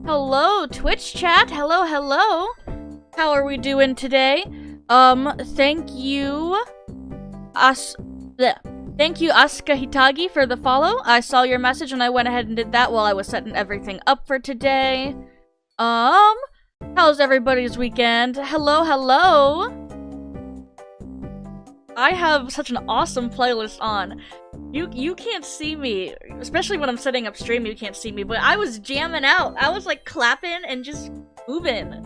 Hello, Twitch chat. Hello, hello. How are we doing today? Thank you, Thank you, Asuka Hitagi, for the follow. I saw your message and I went ahead and did that while I was setting everything up for today. How's everybody's weekend? Hello, hello. I have such an awesome playlist on. You can't see me, especially when I'm setting up stream, you can't see me, but I was jamming out. I was like clapping and just moving.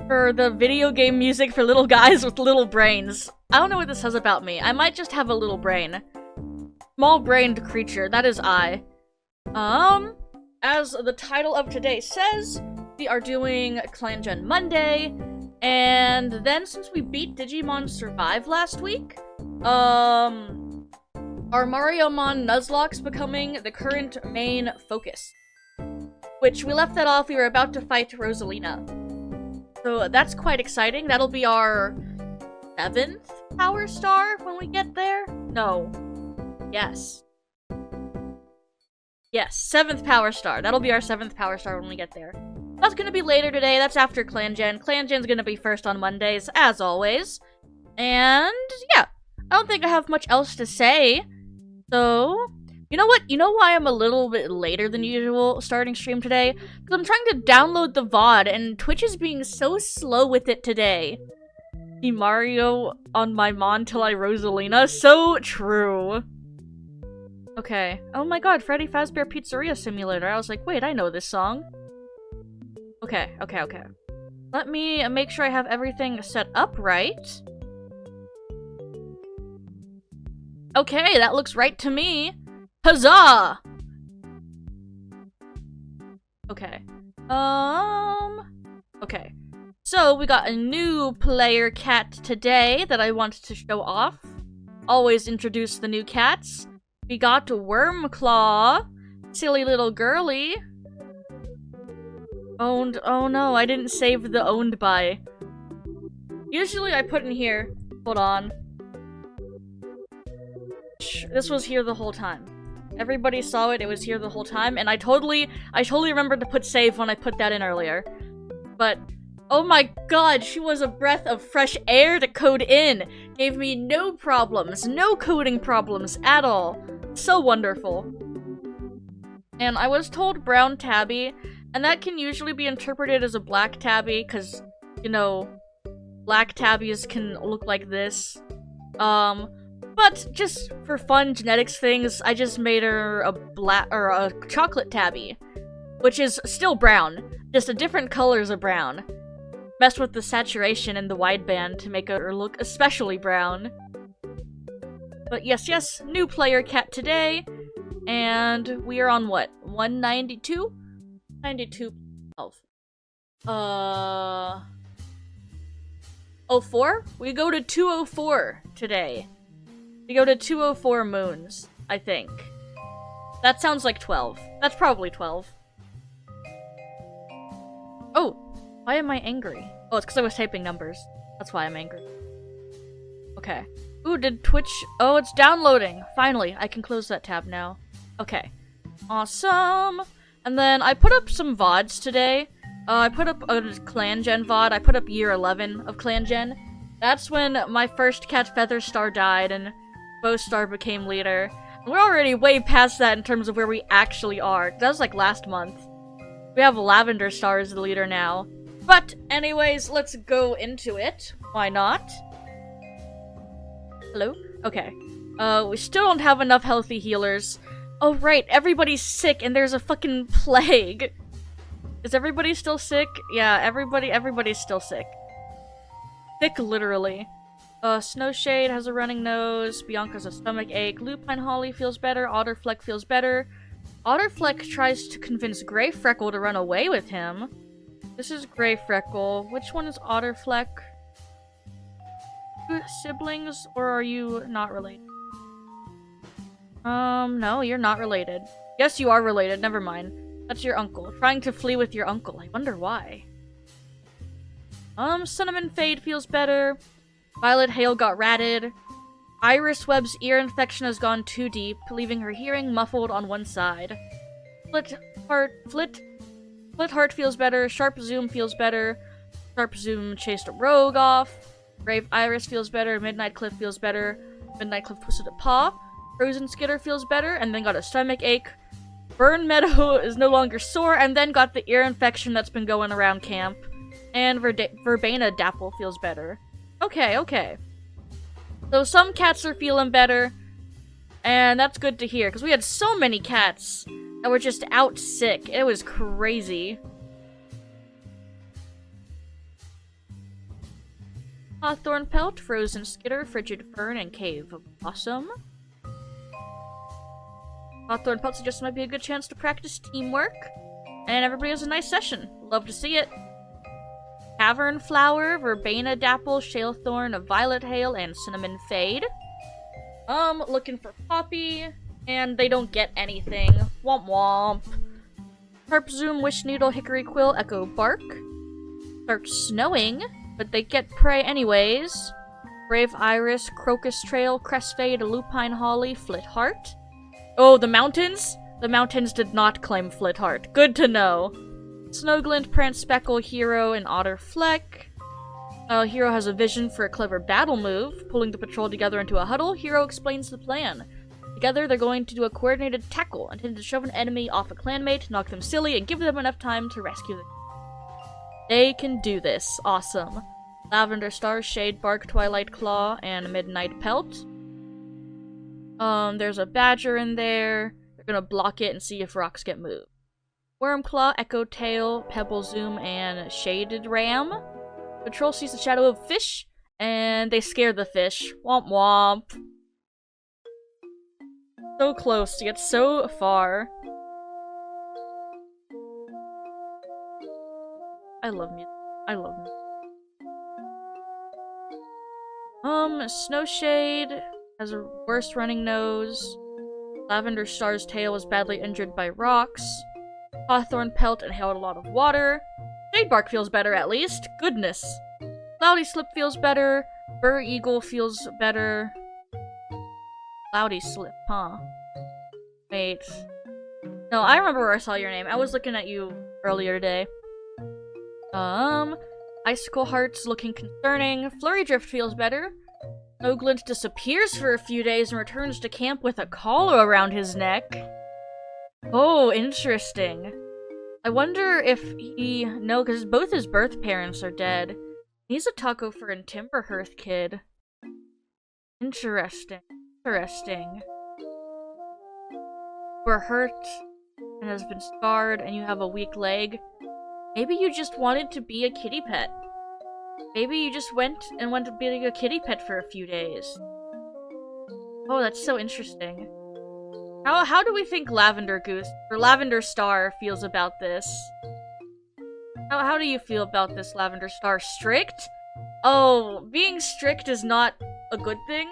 For the video game music for little guys with little brains. I don't know what this says about me. I might just have a little brain. Small-brained creature, that is I. As the title of today says, we are doing Clangen Monday, and then since we beat Digimon Survive last week, our Mariomon Nuzlocke's becoming the current main focus. Which, we left that off, we were about to fight Rosalina. So that's quite exciting. That'll be our 7th Power Star when we get there? No. Yes. Yes, 7th Power Star. That'll be our 7th Power Star when we get there. That's gonna be later today. That's after Clangen. Clangen's gonna be first on Mondays, as always. And, yeah. I don't think I have much else to say. So, you know what? You know why I'm a little bit later than usual starting stream today? Because I'm trying to download the VOD, and Twitch is being so slow with it today. The Mario on my Mon till I Rosalina. So true. Okay. Oh my god, Freddy Fazbear Pizzeria Simulator. I was like, wait, I know this song. Okay. Let me make sure I have everything set up right. Okay, that looks right to me. Huzzah! Okay. Okay. So, we got a new player cat today that I wanted to show off. Always introduce the new cats. We got Wormclaw. Silly little girly. Owned. Oh no, I didn't save the owned by. Usually I put in here. Hold on. This was here the whole time. Everybody saw it, it was here the whole time, and I totally remembered to put save when I put that in earlier. But, oh my god, she was a breath of fresh air to code in! Gave me no problems, no coding problems at all. So wonderful. And I was told brown tabby, and that can usually be interpreted as a black tabby, because, you know, black tabbies can look like this. But just for fun genetics things, I just made her a chocolate tabby, which is still brown, just a different colors of brown. Messed with the saturation in the wideband to make her look especially brown. But yes, new player cat today, and we are on what? 192? 92 health. 04? We go to 204 today. We go to 204 moons, I think. That sounds like 12. That's probably 12. Oh, why am I angry? Oh, it's because I was typing numbers. That's why I'm angry. Okay. Ooh, did Twitch... Oh, it's downloading! Finally, I can close that tab now. Okay. Awesome! And then I put up some VODs today. I put up a Clangen VOD. I put up year 11 of Clangen. That's when my first cat Featherstar died and Bowstar became leader. We're already way past that in terms of where we actually are. That was like last month. We have Lavender Star as the leader now. But anyways, let's go into it. Why not? Hello? Okay. We still don't have enough healthy healers. Oh right, everybody's sick and there's a fucking plague. Is everybody still sick? Yeah, everybody's still sick. Sick, literally. Snowshade has a running nose, Bianca's a stomach ache, Lupine Holly feels better, Otterfleck feels better. Otterfleck tries to convince Grey Freckle to run away with him. This is Grey Freckle. Which one is Otterfleck? Siblings, or are you not related? No, you're not related. Yes, you are related, never mind. That's your uncle. Trying to flee with your uncle. I wonder why. Cinnamon Fade feels better. Violet Hale got ratted. Iris Webb's ear infection has gone too deep, leaving her hearing muffled on one side. Flit Split Heart feels better. Sharp Zoom feels better. Sharp Zoom chased a rogue off. Brave Iris feels better. Midnight Cliff feels better. Midnight Cliff twisted a paw. Frozen Skitter feels better, and then got a stomach ache. Burn Meadow is no longer sore, and then got the ear infection that's been going around camp. And Verbena Dapple feels better. Okay, okay. So some cats are feeling better, and that's good to hear, because we had so many cats that were just out sick. It was crazy. Hawthorn Pelt, Frozen Skitter, Frigid Fern, and Cave Blossom. Hawthorn Pelt suggests it might be a good chance to practice teamwork, and everybody has a nice session. Love to see it. Cavern Flower, Verbena Dapple, Shalethorn, Violet Hail, and Cinnamon Fade. Looking for Poppy, and they don't get anything. Womp womp. Harp Zoom, Wish Needle, Hickory Quill, Echo Bark. Starts snowing, but they get prey anyways. Brave Iris, Crocus Trail, Crestfade, Lupine Holly, Flit Heart. Oh, the mountains? The mountains did not claim Flit Heart. Good to know. Snowglint, Prance Speckle, Hero, and Otter Fleck. Hero has a vision for a clever battle move. Pulling the patrol together into a huddle, Hero explains the plan. Together, they're going to do a coordinated tackle, intended to shove an enemy off a clanmate, knock them silly, and give them enough time to rescue them. They can do this. Awesome. Lavender Star, Shade Bark, Twilight Claw, and Midnight Pelt. There's a badger in there. They're gonna block it and see if rocks get moved. Wormclaw, Echo Tail, Pebble Zoom, and Shaded Ram. Patrol sees the shadow of fish, and they scare the fish. Womp womp. So close, yet so far. I love music. I love music. Snowshade has a worse running nose. Lavender Star's tail was badly injured by rocks. Hawthorn Pelt inhaled a lot of water. Shadebark feels better, at least. Goodness. Cloudy Slip feels better. Burr Eagle feels better. Cloudy Slip, huh? Wait. No, I remember where I saw your name. I was looking at you earlier today. Icicle Heart's looking concerning. Flurry Drift feels better. Snowglint disappears for a few days and returns to camp with a collar around his neck. Oh, interesting. I wonder if he... No, because both his birth parents are dead. He's a Taco Fur and Timberhearth kid. Interesting. Interesting. We're hurt and has been scarred and you have a weak leg. Maybe you just wanted to be a kitty pet. Maybe you just went to be a kitty pet for a few days. Oh, that's so interesting. How do we think Lavender Goose, or Lavender Star, feels about this? How do you feel about this, Lavender Star? Strict? Oh, being strict is not a good thing?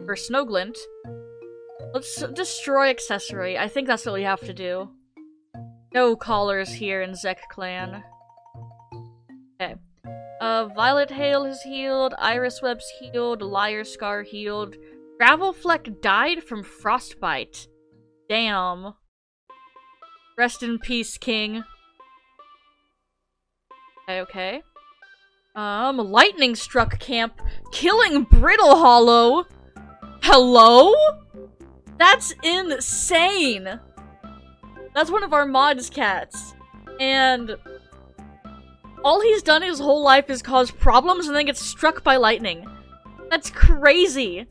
For Snowglint. Let's destroy accessory. I think that's what we have to do. No collars here in Zek Clan. Okay. Violet Hail is healed, Iris Web's healed, Liar Scar healed. Gravel Fleck died from frostbite. Damn. Rest in peace, King. Okay. Lightning struck camp, killing Brittle Hollow. Hello? That's insane. That's one of our mod's cats. And all he's done his whole life is cause problems and then gets struck by lightning. That's crazy.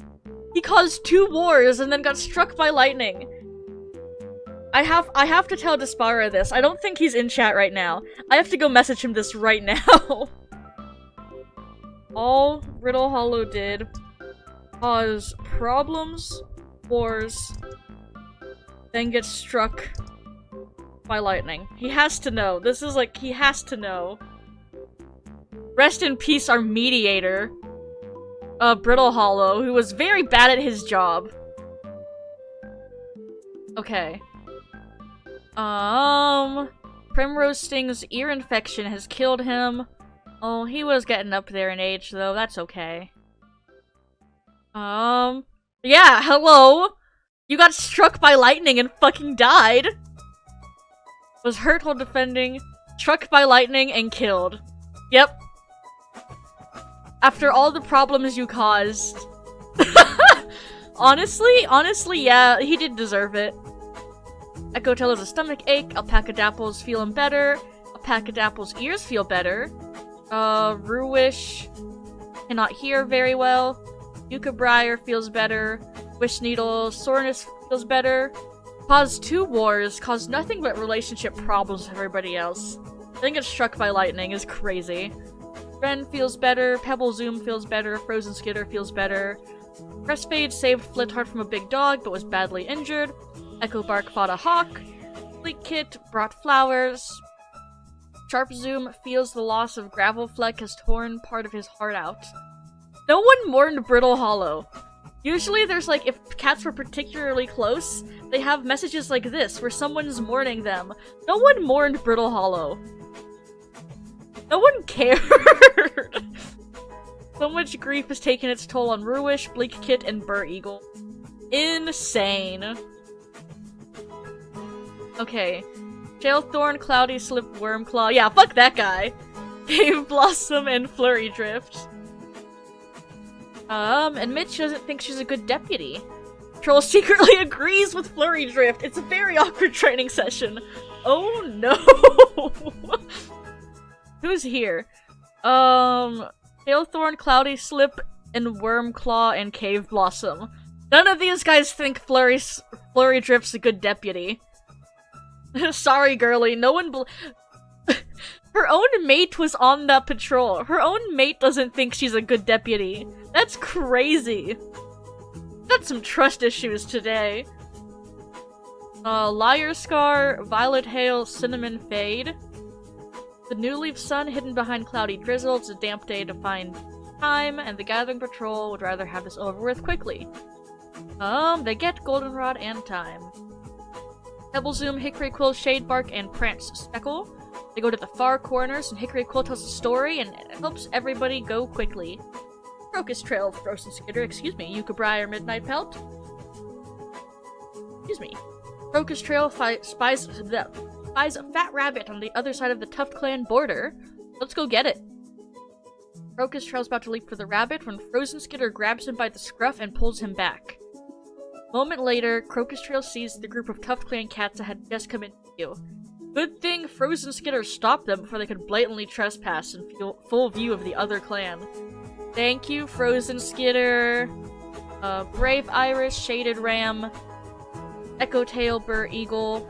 He caused 2 wars and then got struck by lightning. I have to tell Dispara this. I don't think he's in chat right now. I have to go message him this right now. All Brittle Hollow did cause problems, wars, then get struck by lightning. He has to know. This is like, he has to know. Rest in peace, our mediator. Brittle Hollow, who was very bad at his job. Okay. Primrose Sting's ear infection has killed him. Oh, he was getting up there in age, though. That's okay. Yeah, hello! You got struck by lightning and fucking died! Was hurt while defending, struck by lightning, and killed. Yep. After all the problems you caused. Honestly, yeah, he did deserve it. Echo Tail has a stomach ache, Alpacadapple's feeling better, Alpacadapple's ears feel better, Ruwish cannot hear very well, Yukabriar feels better, Wish Needle soreness feels better, caused 2 wars, caused nothing but relationship problems with everybody else. I think it's struck by lightning is crazy. Ren feels better, Pebble Zoom feels better, Frozen Skitter feels better, Crestfade saved Flitheart from a big dog but was badly injured, Echo Bark fought a hawk, Fleet Kit brought flowers, Sharp Zoom feels the loss of Gravel Fleck has torn part of his heart out. No one mourned Brittle Hollow. Usually there's like, if cats were particularly close, they have messages like this where someone's mourning them. No one mourned Brittle Hollow. No one cared. So much grief has taken its toll on Ruwish, Bleak Kit, and Burr Eagle. Insane. Okay. Jailthorn, Cloudy Slip, Wormclaw. Yeah, fuck that guy. Cave Blossom and Flurry Drift. And Mitch doesn't think she's a good deputy. Troll secretly agrees with Flurry Drift. It's a very awkward training session. Oh no. Who's here? Jailthorn, Cloudy Slip, and Wormclaw, and Cave Blossom. None of these guys think Flurry Drift's a good deputy. Sorry, girly. No one her own mate was on that patrol. Her own mate doesn't think she's a good deputy. That's crazy. Got some trust issues today. Liar Scar, Violet Hail, Cinnamon Fade. The New Leaf Sun hidden behind cloudy drizzle. It's a damp day to find time, and the Gathering Patrol would rather have this over with quickly. They get Goldenrod and time. Pebble Zoom, Hickory Quill, Shadebark, and Prance Speckle. They go to the far corners, and Hickory Quill tells a story, and it helps everybody go quickly. Crocus Trail, Frozen Skitter, excuse me, Yukabriar, Midnight Pelt. Excuse me. Crocus Trail spies a fat rabbit on the other side of the TuftClan border. Let's go get it. Crocus Trail's about to leap for the rabbit when Frozen Skitter grabs him by the scruff and pulls him back. A moment later, Crocus Trail sees the group of TuftClan cats that had just come into view. Good thing Frozen Skitter stopped them before they could blatantly trespass in full view of the other clan. Thank you, Frozen Skitter. Brave Iris, Shaded Ram, Echo Tail, Burr Eagle.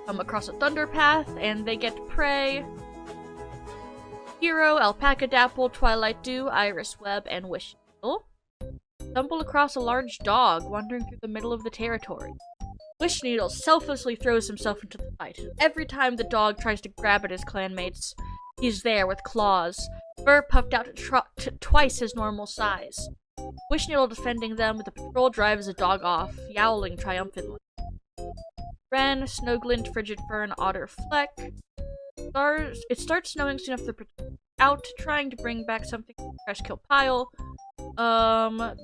Come across a thunder path, and they get prey. Hero, Alpacadapple, Twilight Dew, Iris Web, and Wish Needle. Stumble across a large dog wandering through the middle of the territory. Wish Needle selflessly throws himself into the fight. Every time the dog tries to grab at his clanmates, he's there with claws, fur puffed out to twice his normal size. Wish Needle defending them, the patrol drives the dog off, yowling triumphantly. Ren, Snowglint, Frigid Fern, Otter Fleck. It starts snowing soon after they're out, trying to bring back something from the fresh kill pile.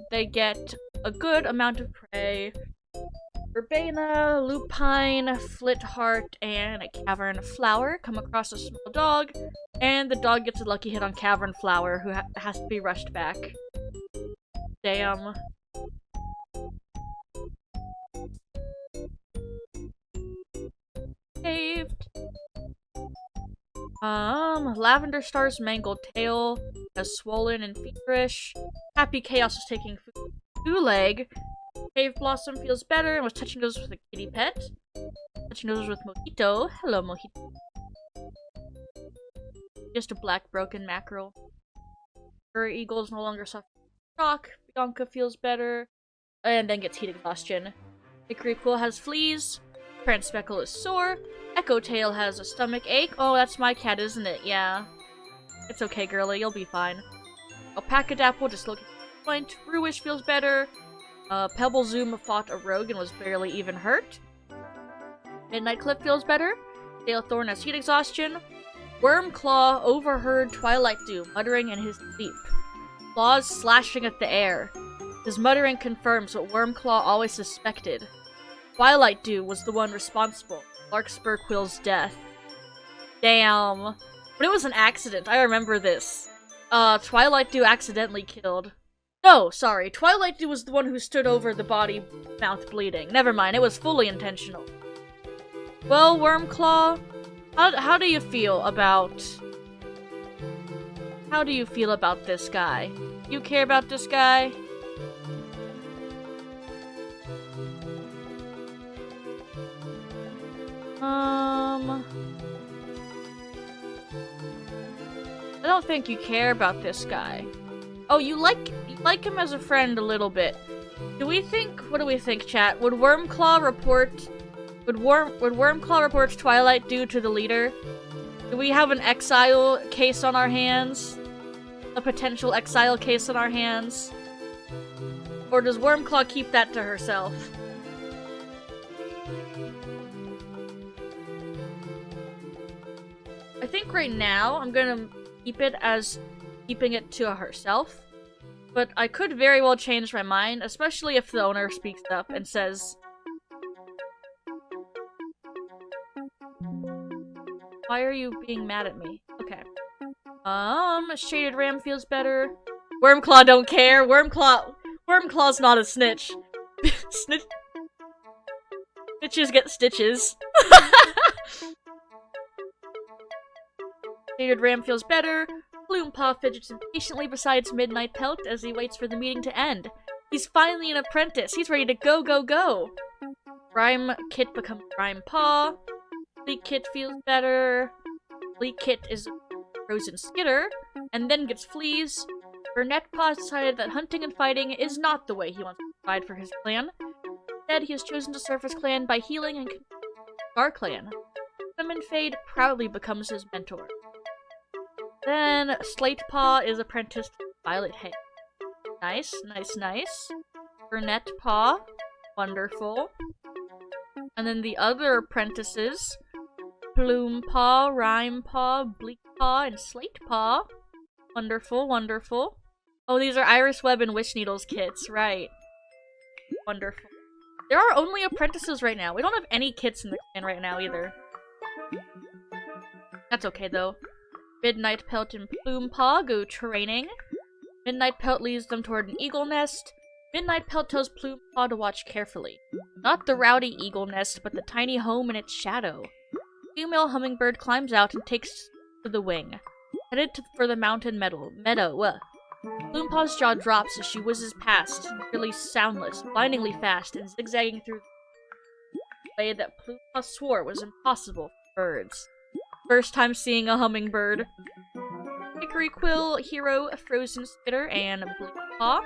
They get a good amount of prey. Verbena, Lupine, Flitheart, and a Cavern Flower come across a small dog, and the dog gets a lucky hit on Cavern Flower, who has to be rushed back. Damn. Saved. Lavender Star's mangled tail has swollen and feverish. Happy Chaos is taking food. Two-leg. Cave Blossom feels better and was touching noses with a kitty pet. Touching noses with Mojito. Hello, Mojito. Just a black broken mackerel. Her eagles no longer suffer shock. Bianca feels better. And then gets heat exhaustion. Hickory Quill has fleas. Prance Speckle is sore. Echo Tail has a stomach ache. Oh, that's my cat, isn't it? Yeah. It's okay, girlie. You'll be fine. Alpacadapple just looking at the point. Ruwish feels better. Pebble Zoom fought a rogue and was barely even hurt. Midnight Cliff feels better. Jailthorn has heat exhaustion. Wormclaw overheard Twilight Dew muttering in his sleep. Claws slashing at the air. His muttering confirms what Wormclaw always suspected. Twilight Dew was the one responsible for Larkspur Quill's death. Damn. But it was an accident, I remember this. Twilight Dew accidentally killed. No, sorry, Twilight Dew was the one who stood over the body, mouth bleeding. Never mind, it was fully intentional. Well, Wormclaw, how do you feel about... How do you feel about this guy? You care about this guy? I don't think you care about this guy. Oh, you like him as a friend a little bit. What do we think, chat? Would Wormclaw report Twilight Dew to the leader? Do we have an exile case on our hands? A potential exile case on our hands? Or does Wormclaw keep that to herself? I think right now I'm gonna keep it as keeping it to herself. But I could very well change my mind, especially if the owner speaks up and says, "Why are you being mad at me?" Okay. Shaded Ram feels better. Wormclaw don't care. Wormclaw's not a snitch. Snitches get stitches. Shaded Ram feels better. Bloompaw fidgets impatiently beside Midnight Pelt as he waits for the meeting to end. He's finally an apprentice. He's ready to go, go, go. Rhyme Kit becomes Rhyme Paw. Bleak Kit feels better. Bleak Kit is a frozen skitter, and then gets fleas. Burnett Paw decided that hunting and fighting is not the way he wants to provide for his clan. Instead, he has chosen to serve his clan by healing and Starclan. Cinnamon Fade proudly becomes his mentor. Then, Slate Paw is apprenticed to Violet Hay. Nice, nice, nice. Burnett Paw. Wonderful. And then the other apprentices. Plume Paw, Rhyme Paw, Bleak Paw, and Slate Paw. Wonderful, wonderful. Oh, these are Iris Web and Wish Needles kits, right. Wonderful. There are only apprentices right now. We don't have any kits in the clan right now, either. That's okay, though. Midnight Pelt and Plume Paw go training. Midnight Pelt leads them toward an eagle nest. Midnight Pelt tells Plume Paw to watch carefully. Not the rowdy eagle nest, but the tiny home in its shadow. Female hummingbird climbs out and takes to the wing, headed for the mountain meadow. Plume Paw's jaw drops as she whizzes past, nearly soundless, blindingly fast, and zigzagging through the way that Plume Paw swore was impossible for birds. First time seeing a hummingbird. Hickory Quill, Hero, Frozen Spitter, and Bleak Paw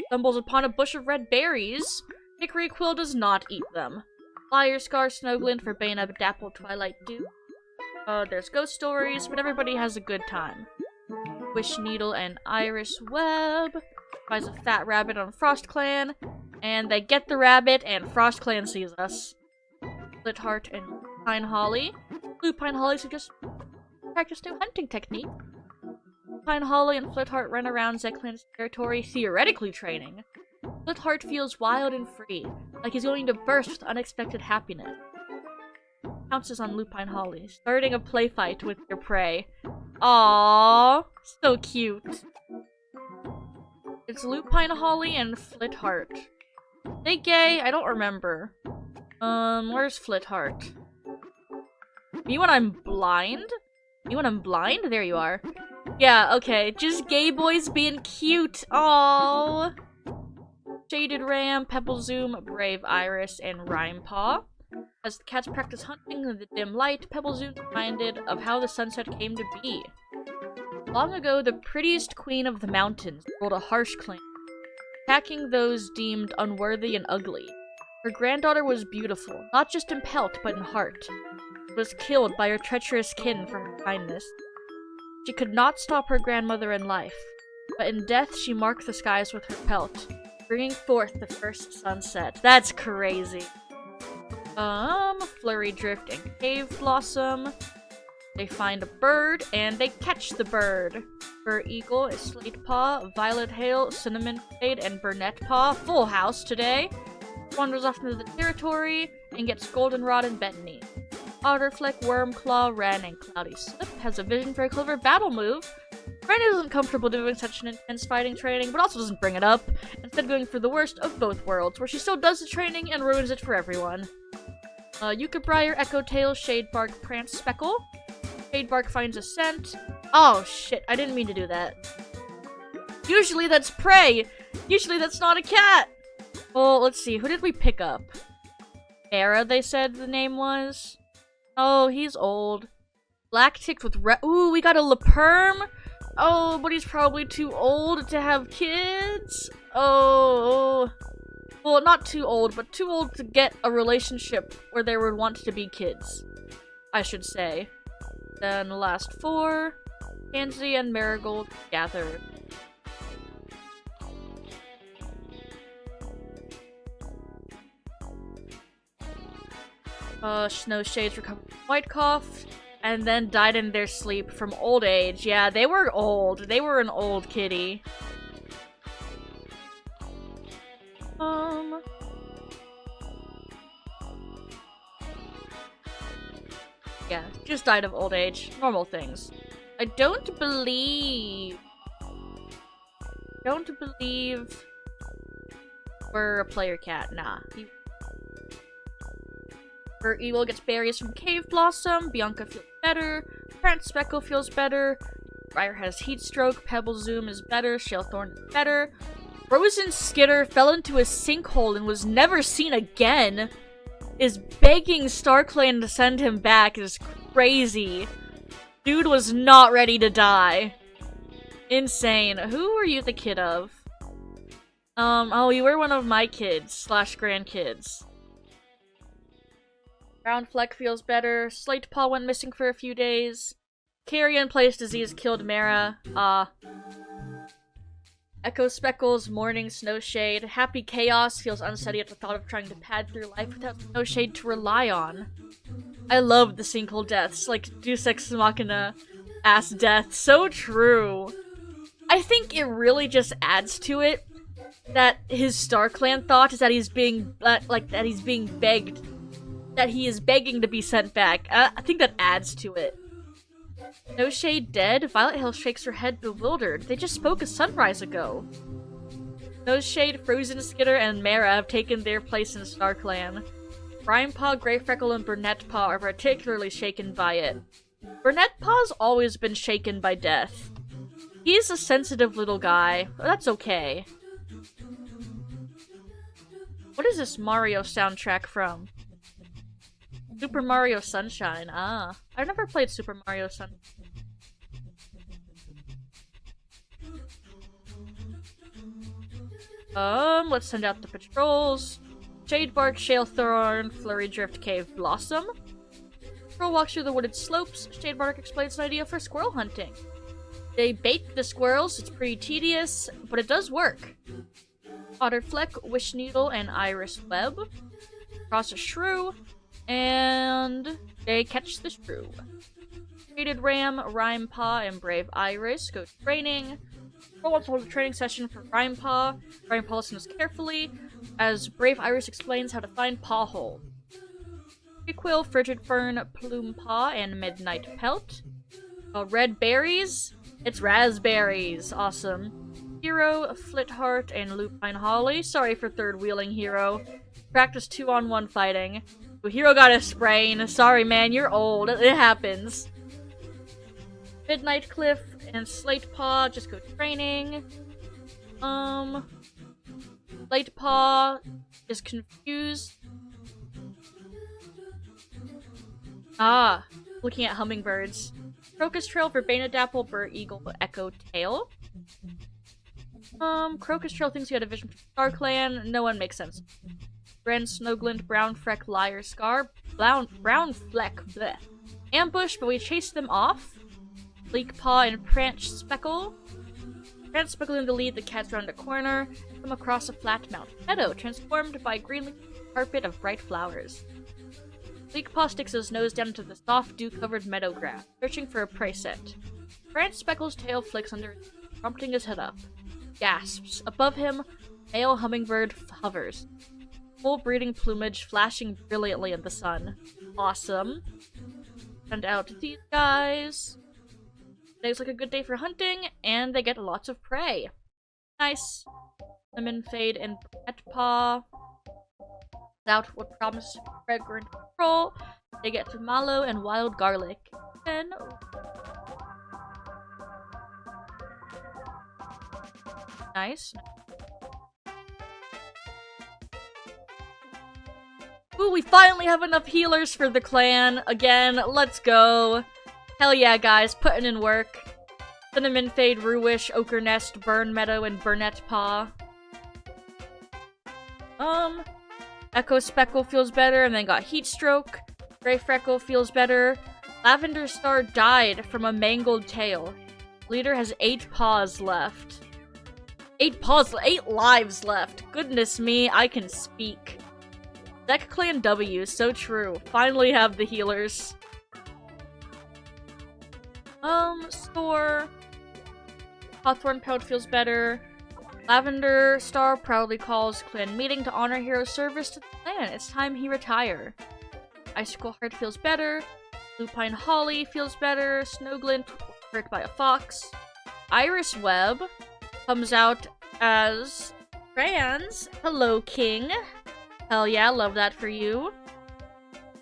stumbles upon a bush of red berries. Hickory Quill does not eat them. Liar Scar, Snowglint, Verbena, Dapple, Twilight Dew. There's ghost stories, but everybody has a good time. Wish Needle and Iris Web finds a fat rabbit on FrostClan, and they get the rabbit, and FrostClan sees us. Litheart and Pine Holly. Pine Holly suggests practice new hunting technique. Pine Holly and Flitheart run around Zeklan's territory, theoretically training. Flitheart feels wild and free, like he's going to burst with unexpected happiness. Pounces on Lupine Holly, starting a play fight with your prey. Aww, so cute. It's Lupine Holly and Flitheart. They gay? I don't remember. Where's Flitheart? Me when I'm blind? Me when I'm blind? There you are. Yeah, okay. Just gay boys being cute. Aww. Shaded Ram, Pebble Zoom, Brave Iris, and Rhyme Paw. As the cats practice hunting in the dim light, Pebble Zoom's reminded of how the sunset came to be. Long ago, the prettiest queen of the mountains ruled a harsh clan, attacking those deemed unworthy and ugly. Her granddaughter was beautiful, not just in pelt, but in heart. Was killed by her treacherous kin for her kindness. She could not stop her grandmother in life, but in death she marked the skies with her pelt, bringing forth the first sunset. That's crazy. Flurry Drift and Cave Blossom. They find a bird, and they catch the bird. Fur Eagle is Slate Paw, Violet Hail, Cinnamon Fade, and Burnett Paw. Full house today. Wanders off into the territory and gets Goldenrod and Bethany. Otterfleck, Wormclaw, Wren, and Cloudy Slip has a vision for a clever battle move. Wren isn't comfortable doing such an intense fighting training, but also doesn't bring it up, instead going for the worst of both worlds, where she still does the training and ruins it for everyone. Yucca-Briar, Echo-Tail, Shadebark, Prance, Speckle. Shadebark finds a scent. Oh shit, I didn't mean to do that. Usually that's prey! Usually that's not a cat! Well, let's see, who did we pick up? Era, they said the name was? Oh, he's old. Black ticked with ooh, we got a Laperm? Oh, but he's probably too old to have kids? Oh. Well, not too old, but too old to get a relationship where there would want to be kids. I should say. Then the last 4. Pansy and Marigold gathered. Snow Shades recovered from White Cough, and then died in their sleep from old age. Yeah, they were old. They were an old kitty. Yeah, just died of old age. Normal things. I don't believe we're a player cat. Nah. Fur Eagle gets berries from Cave Blossom. Bianca feels better. Prance Speckle feels better. Briar has heat stroke. Pebble Zoom is better. Shalethorn is better. Frozen Skitter fell into a sinkhole and was never seen again. Is begging Starclan to send him back is crazy. Dude was not ready to die. Insane. Who were you the kid of? Oh, you were one of my kids / grandkids. Brown Fleck feels better. Slate Paw went missing for a few days. Carrion Place Disease killed Mara. Echo Speckles, Morning Snowshade. Happy Chaos feels unsteady at the thought of trying to pad through life without Snowshade to rely on. I love the sinkhole deaths, like Deus Ex Machina ass death. So true. I think it really just adds to it that his Starclan thought is that he's being begged. That he is begging to be sent back. I think that adds to it. No Shade dead? Violet Hill shakes her head bewildered. They just spoke a sunrise ago. No Shade, Frozen Skitter, and Mara have taken their place in Starclan. Rhyme Paw, Grey Freckle, and Burnett Paw are particularly shaken by it. Burnett Paw's always been shaken by death. He's a sensitive little guy. That's okay. What is this Mario soundtrack from? Super Mario Sunshine. Ah. I've never played Super Mario Sunshine. Let's send out the patrols. Shadebark, Shalethorn, Flurry Drift, Cave Blossom. Patrol walks through the wooded slopes. Shadebark explains an idea for squirrel hunting. They bait the squirrels, it's pretty tedious, but it does work. Otterfleck, Wish Needle, and Iris Web. Cross a shrew. And they catch the shrew. Traded Ram, Rhyme Paw, and Brave Iris go training. Patrol wants to hold a training session for Rhyme Paw. Rhyme Paw listens carefully as Brave Iris explains how to find Paw Hole. Prequel, Frigid Fern, Plume Paw, and Midnight Pelt. Red Berries? It's raspberries. Awesome. Hero, Flitheart, and Lupine Holly. Sorry for third wheeling Hero. Practice 2-on-1 fighting. Hero got a sprain. Sorry, man, you're old. It happens. Midnight Cliff and Slate Paw just go training. Slate Paw is confused. Looking at hummingbirds. Crocus Trail for Banadapple, Bur Eagle, Echo Tail. Crocus Trail thinks you had a vision from Starclan. No one makes sense. Bren, Snowglint, Brown Freck, Liar Scar, Brown Fleck, bleh. Ambush, but we chase them off. Bleak Paw and Prance Speckle. Prance Speckle in the lead, the cats round a corner, come across a flat mountain meadow, transformed by a green carpet of bright flowers. Bleakpaw sticks his nose down into the soft, dew-covered meadow grass, searching for a prey scent. Brant Speckle's tail flicks under, prompting his head up. Gasps. Above him, male hummingbird hovers. Full breeding plumage flashing brilliantly in the sun. Awesome. Send out these guys. Today's like a good day for hunting, and they get lots of prey. Nice. Lemon Fade and Pet Paw. Without what promised fragrant control, they get mallow and wild garlic. Then nice. Ooh, we finally have enough healers for the clan. Again, let's go. Hell yeah, guys, putting in work. Cinnamon Fade, Ruwish, Ochre Nest, Burn Meadow, and Burnett Paw. Echo Speckle feels better, and then got Heat Stroke. Gray Freckle feels better. Lavender Star died from a mangled tail. Leader has 8 paws left. 8 lives left. Goodness me, I can speak. Deck Clan W, so true. Finally have the healers. Store. Hawthorn Pelt feels better. Lavender Star proudly calls clan meeting to honor hero's service to the clan. It's time he retire. Icicle Heart feels better. Lupine Holly feels better. Snowglint hurt by a fox. Iris Web comes out as trans. Hello, King. Hell yeah, love that for you.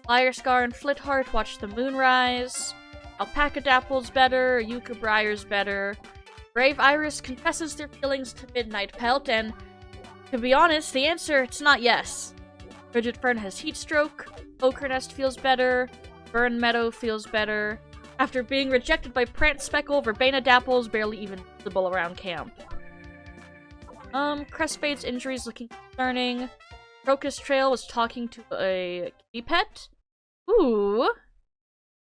Liar Scar and Flitheart watch the moon rise. Alpaca Dapple's better. Yucca Briar's better. Brave Iris confesses their feelings to Midnight Pelt, and to be honest, the answer, it's not yes. Frigid Fern has Heat Stroke. Ochre Nest feels better. Burn Meadow feels better. After being rejected by Prant Speckle, Verbena Dapple's barely even visible around camp. Crestfade's injuries looking concerning. Crocus Trail was talking to a kitty pet. Ooh.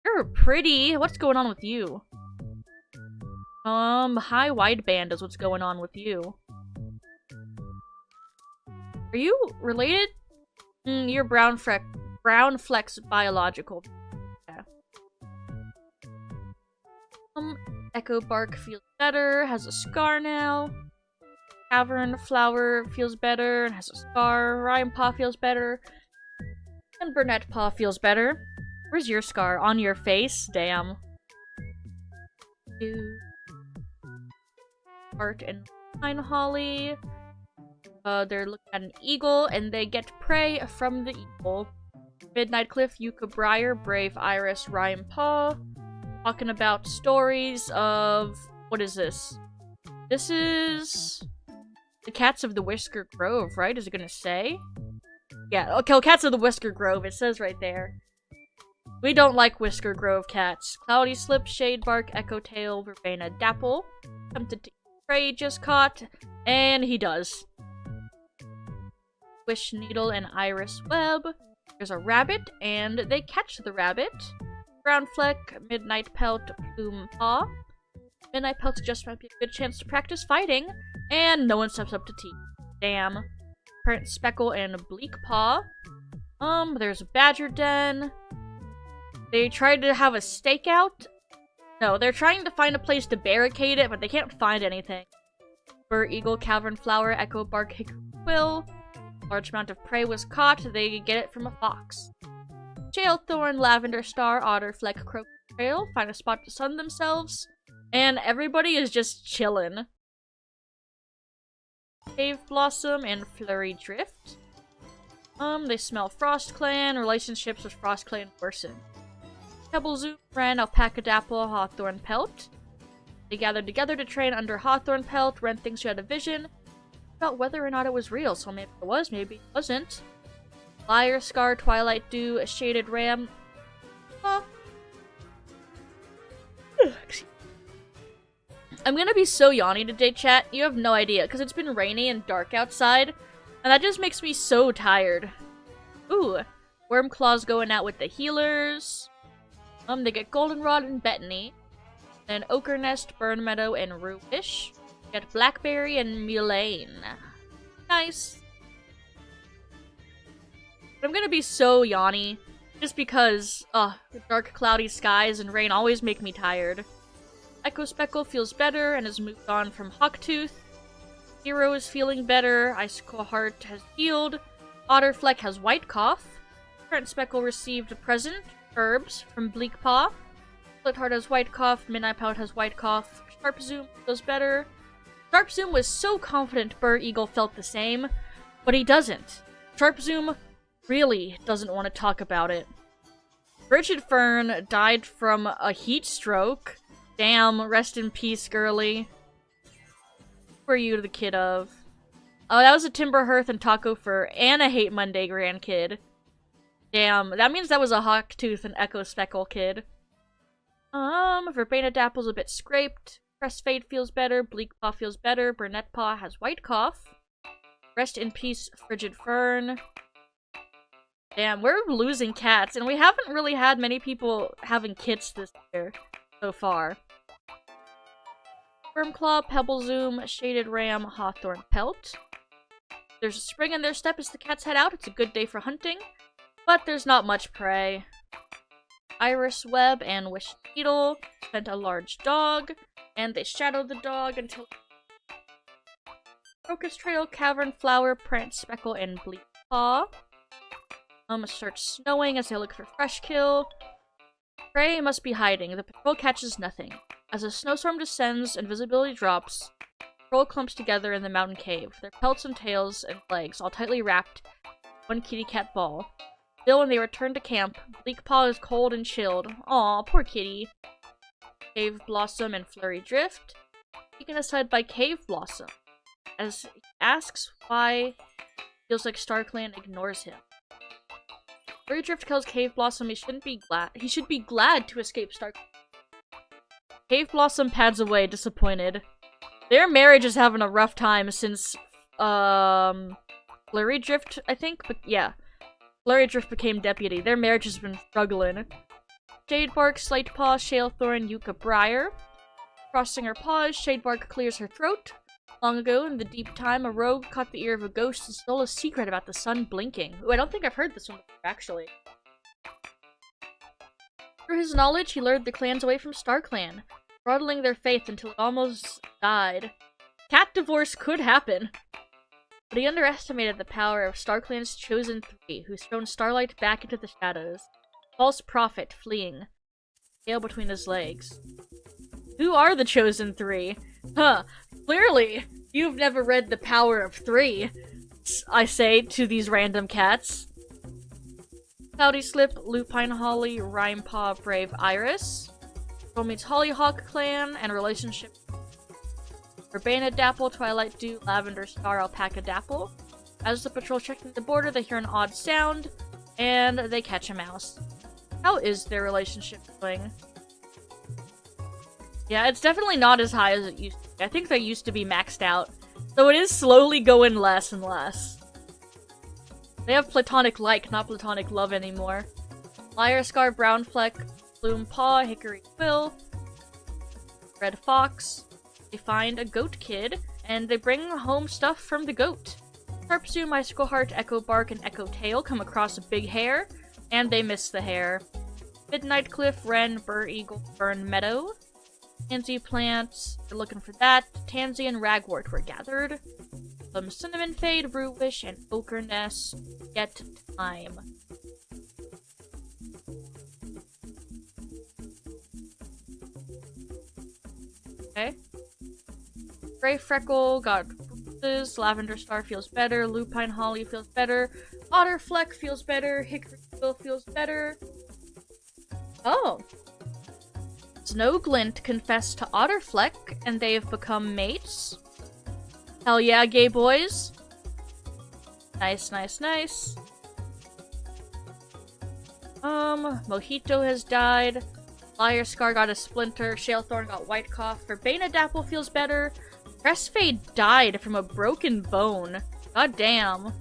You're pretty. What's going on with you? High Wideband is what's going on with you. Are you related? You're Brown Flex biological. Yeah. Echo Bark feels better, has a scar now. Cavern Flower feels better and has a scar. Ryan Paw feels better. And Burnett Paw feels better. Where's your scar? On your face? Damn. Art and Pine Holly. They're looking at an eagle, and they get prey from the eagle. Midnight Cliff, Yucca Briar, Brave Iris, Ryan Paw. Talking about stories of... What is this? This is... The Cats of the Whisker Grove, right? Is it gonna say? Yeah, okay, Cats of the Whisker Grove, it says right there. We don't like Whisker Grove cats. Cloudy Slip, Shade Bark, Echo Tail, Verbena Dapple. Tempted to eat prey, just caught. And he does. Wish Needle and Iris Web. There's a rabbit, and they catch the rabbit. Brown Fleck, Midnight Pelt, Plume Paw. Midnight Pelt just might be a good chance to practice fighting. And no one steps up to tea. Damn. Parent Speckle and Bleak Paw. There's a Badger Den. They tried to have a stakeout. No, they're trying to find a place to barricade it, but they can't find anything. Fur Eagle, Cavern Flower, Echo Bark, Hickory Quill. Large amount of prey was caught. They get it from a fox. Jailthorn, Lavender Star, Otter Fleck, Croak Trail. Find a spot to sun themselves. And everybody is just chillin'. Cave Blossom and Flurry Drift. They smell Frost Clan. Relationships with Frost Clan worsen. Pebble Zoom, Ren, Alpaca Dapple, Hawthorn Pelt. They gathered together to train under Hawthorn Pelt. Ren thinks she had a vision about whether or not it was real, so maybe it was, maybe it wasn't. Liar, Scar, Twilight Dew, a Shaded Ram. I'm gonna be so yawny today, chat. You have no idea, because it's been rainy and dark outside, and that just makes me so tired. Ooh, Wormclaw's going out with the healers. They get Goldenrod and Bettany. Then Ochre Nest, Burn Meadow, and Ruwish. Get Blackberry and Mulane. Nice. But I'm gonna be so yawny. Just because, the dark cloudy skies and rain always make me tired. Echo Speckle feels better and has moved on from Hawktooth. Hero is feeling better. Icicle Heart has healed. Otterfleck has white cough. Current Speckle received a present, herbs, from Bleakpaw. Slitheart has white cough. Midnight Pout has white cough. Sharp Zoom feels better. Sharp Zoom was so confident Burr Eagle felt the same, but he doesn't. Sharp Zoom really doesn't want to talk about it. Frigid Fern died from a heat stroke. Damn, rest in peace, girly. Who are you the kid of? Oh, that was a Timber Hearth and Taco Fur and a Hate Monday grandkid. Damn, that means that was a Hawktooth and Echo Speckle kid. Verbena Dapple's a bit scraped. Crest Fade feels better. Bleakpaw feels better. Burnett Paw has white cough. Rest in peace, Frigid Fern. Damn, we're losing cats, and we haven't really had many people having kits this year so far. Firmclaw, Pebble Zoom, Shaded Ram, Hawthorn Pelt. There's a spring in their step as the cats head out. It's a good day for hunting, but there's not much prey. Iris Web and Wish Needle sent a large dog, and they shadowed the dog until Crocus Trail, Cavern Flower, Prance Speckle, and Bleakpaw. Starts snowing as they look for fresh kill. Prey must be hiding. The patrol catches nothing. As a snowstorm descends and visibility drops, the patrol clumps together in the mountain cave, their pelts and tails and legs all tightly wrapped in one kitty cat ball. Still, when they return to camp, Bleakpaw is cold and chilled. Aw, poor kitty. Cave Blossom and Flurry Drift, taken aside by Cave Blossom, as he asks why feels like Starclan ignores him. Flurry Drift tells Cave Blossom he should be glad to escape Starclan. Cave Blossom pads away, disappointed. Their marriage is having a rough time since, Flurry Drift, I think? But yeah. Flurry Drift became deputy. Their marriage has been struggling. Shadebark, Slatepaw, Shalethorn, Yucca Briar. Crossing her paws, Shadebark clears her throat. Long ago, in the deep time, a rogue caught the ear of a ghost and stole a secret about the sun blinking. Ooh, I don't think I've heard this one before, actually. Through his knowledge, he lured the clans away from Starclan, throttling their faith until it almost died. Cat divorce could happen. But he underestimated the power of Starclan's Chosen Three, who's thrown Starlight back into the shadows. False prophet fleeing, tail between his legs. Who are the Chosen Three? Huh, clearly, you've never read The Power of Three, I say to these random cats. Cloudy Slip, Lupine Holly, Rhymepaw, Brave Iris. Patrol meets Hollyhock Clan and relationship. Verbena Dapple, Twilight Dew, Lavender Star, Alpaca Dapple. As the patrol checking the border, they hear an odd sound, and they catch a mouse. How is their relationship going? Yeah, it's definitely not as high as it used to be. I think they used to be maxed out, so it is slowly going less and less. They have platonic like, not platonic love anymore. Liar Scar, Brown Fleck, Bloom Paw, Hickory Quill, Red Fox. They find a goat kid, and they bring home stuff from the goat. Sharp Zoom, Icicle Heart, Echo Bark, and Echo Tail come across a big hare, and they miss the hare. Midnight Cliff, Wren, Burr Eagle, Fern Meadow. Tansy plants, they're looking for that. Tansy and Ragwort were gathered. Some Cinnamon Fade, Rue Wish, and Ochre Nest. Get time. Okay. Gray Freckle got bruises. Lavender Star feels better. Lupine Holly feels better. Otterfleck feels better. Hickory Quill feels better. Oh. Snowglint confessed to Otterfleck, and they have become mates. Hell yeah, gay boys. Nice, nice, nice. Mojito has died. Liar Scar got a splinter. Shalethorn got white cough. Verbena Dapple feels better. Crestfade died from a broken bone. God damn.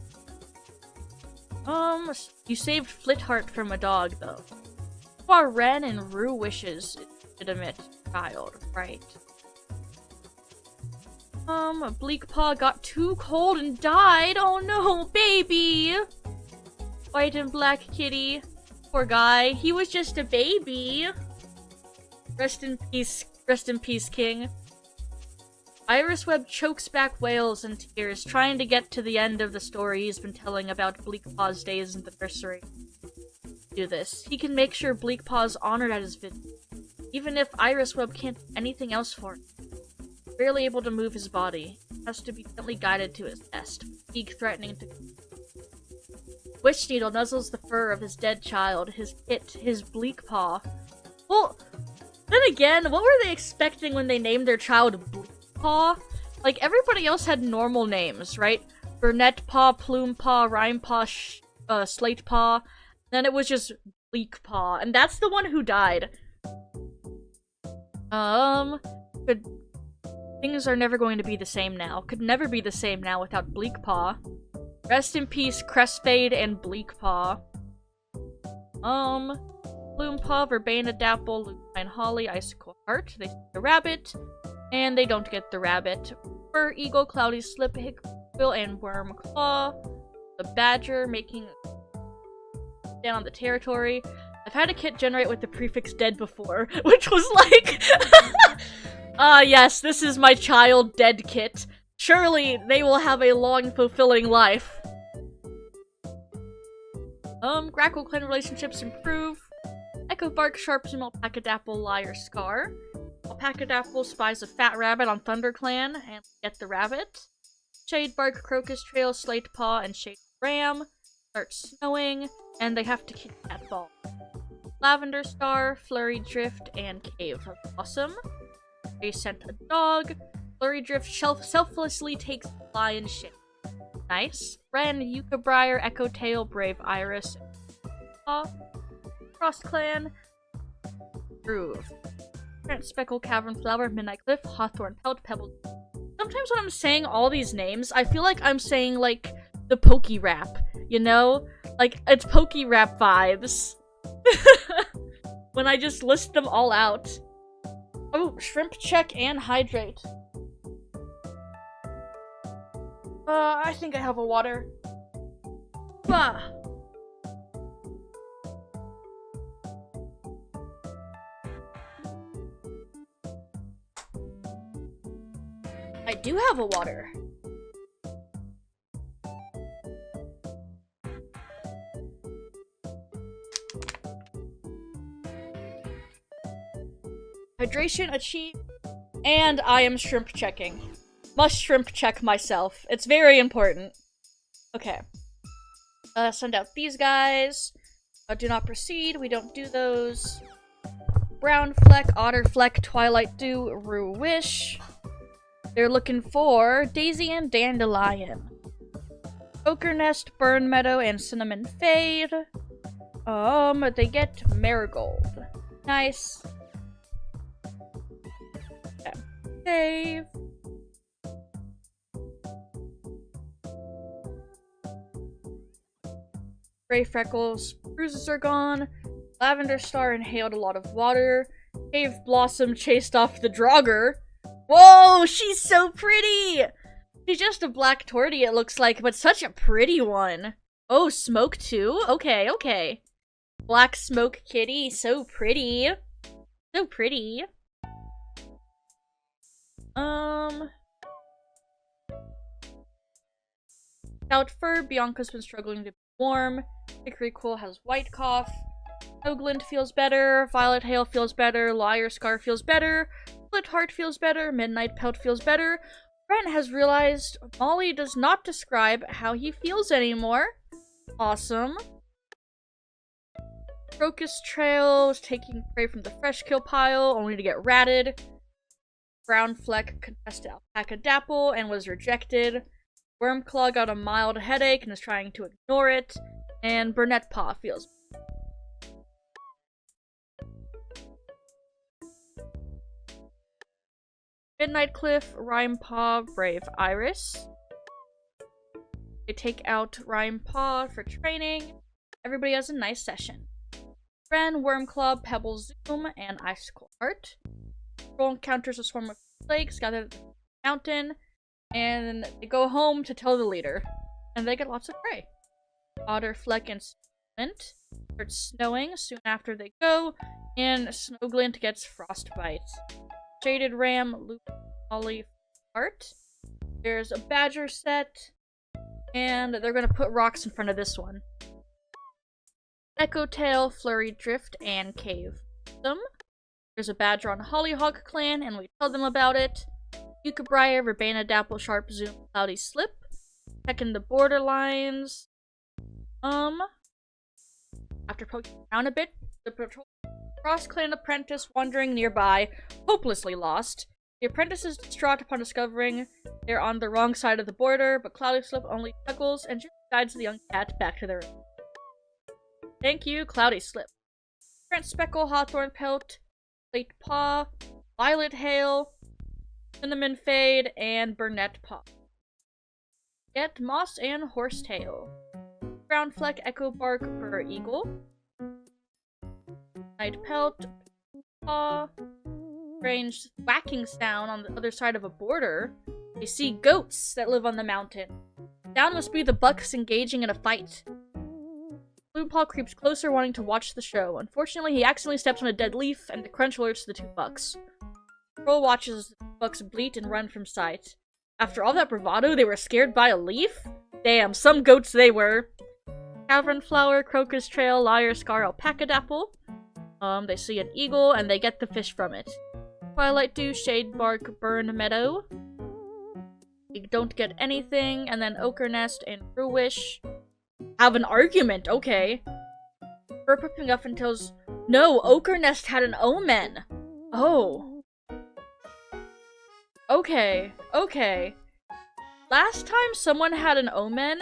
You saved Flitheart from a dog, though. Wren and Rue Wishes legitimate child, right? Bleakpaw got too cold and died. Oh no, baby! White and black kitty. Poor guy. He was just a baby. Rest in peace, King. Irisweb chokes back wails and tears, trying to get to the end of the story he's been telling about Bleakpaw's days in the nursery. Do this. He can make sure Bleakpaw's honored at his visit, even if Irisweb can't do anything else for him. Barely able to move his body, has to be gently guided to his nest, fatigue threatening to. Witch Needle nuzzles the fur of his dead child, his kit, his Bleakpaw. Well, then again, what were they expecting when they named their child Bleakpaw? Like, everybody else had normal names, right? Burnett Paw, Plume Paw, Rhyme Paw, Slate Paw. Then it was just Bleakpaw, and that's the one who died. But things are never going to be the same now. Could never be the same now without Bleakpaw. Rest in peace, Crestfade and Bleakpaw. Bloompaw, Verbena, Dapple, Lupine, Holly, Icicle Heart. They see the rabbit, and they don't get the rabbit. Fur Eagle, Cloudy Slip, Hickbill, and Wormclaw. The Badger making stand on the territory. I've had a kit generate with the prefix dead before, which was like, yes, this is my child dead kit. Surely they will have a long, fulfilling life. Grackle Clan relationships improve. Echo Bark sharps him Alpacadapple Liar Scar. Alpacadapple spies a fat rabbit on ThunderClan and get the rabbit. Shade Bark, Crocus Trail, Slate Paw, and Shade Ram. Starts snowing, and they have to kick that ball. Lavender Star, Flurry Drift, and Cave Blossom. They sent a dog. Flurry Drift selflessly takes the lion's ship. Nice. Ren, Yucca Briar, Echo Tail, Brave Iris, Frost Clan. Groove. Trent Speckle, Cavern Flower, Midnight Cliff, Hawthorn Pelt, Pebble. Sometimes when I'm saying all these names, I feel like I'm saying, like, the Poke Rap, you know? Like, it's Poke Rap vibes. When I just list them all out. Oh, Shrimp Check and Hydrate. I think I have a water. Ah. I do have a water. Hydration achieved, and I am shrimp checking. Must shrimp check myself. It's very important. Okay. Send out these guys. Do not proceed. We don't do those. Brown Fleck, Otter Fleck, Twilight Dew, Rue Wish. They're looking for Daisy and Dandelion. Ochre Nest, Burn Meadow, and Cinnamon Fade. They get Marigold. Nice. Save. Gray Freckles, bruises are gone. Lavender Star inhaled a lot of water. Cave Blossom chased off the Draugr. Whoa, she's so pretty! She's just a black tortie, it looks like, but such a pretty one. Oh, Smoke too? Okay, okay. Black Smoke Kitty, so pretty. So pretty. Stout Fur, Bianca's been struggling to be warm. Hickory Quill has white cough. Oglin feels better. Violet Hail feels better. Liar Scar feels better. Split Heart feels better. Midnight Pelt feels better. Brent has realized Molly does not describe how he feels anymore. Awesome. Crocus Trail is taking prey from the fresh kill pile, only to get ratted. Brown Fleck contested Alpacadapple and was rejected. Wormclaw got a mild headache and is trying to ignore it. And Burnett Paw feels. Midnight Cliff, Rhyme Paw, Brave Iris. They take out Rhyme Paw for training. Everybody has a nice session. Ren, Wormclaw, Pebble Zoom, and Icicle Heart. Roll encounters a swarm of flakes gathered at the mountain, and they go home to tell the leader. And they get lots of prey. Otter, Fleck, and moment. Starts snowing soon after they go, and Snowglint gets frostbite. Shaded Ram, Loop, Ollie, Heart. There's a Badger set, and they're gonna put rocks in front of this one. Echo Tail, Flurry Drift, and Cave. There's a Badger on Hollyhock Clan, and we tell them about it. Yukabriar, Verbena, Dapple, Sharp, Zoom, Cloudy Slip. Checking the borderlines. After poking around a bit, the patrol cross-clan apprentice wandering nearby, hopelessly lost. The apprentice is distraught upon discovering they're on the wrong side of the border, but Cloudy Slip only chuckles and just guides the young cat back to their room. Thank you, Cloudy Slip. Brent Speckle, Hawthorn Pelt, Slate Paw, Violet Hail, Cinnamon Fade, and Burnett Paw. Get Moss and Horsetail. Brown Fleck, Echo Bark, Burr Eagle. Night Pelt, Paw. Strange whacking sound on the other side of a border. They see goats that live on the mountain. Down must be the bucks engaging in a fight. Bluepaw creeps closer, wanting to watch the show. Unfortunately, he accidentally steps on a dead leaf, and the crunch alerts the two bucks. Troll watches as the bucks bleat and run from sight. After all that bravado, they were scared by a leaf? Damn, some goats they were. Cavern Flower, Crocus Trail, Liar, Scar, Alpaca Dapple. They see an eagle, and they get the fish from it. Twilight Dew, Shade Bark, Burn Meadow. They don't get anything, and then Ochre Nest and Ruwish have an argument, okay. Burpuffing tells, no, Ochre Nest had an omen. Oh. Okay, okay. Last time someone had an omen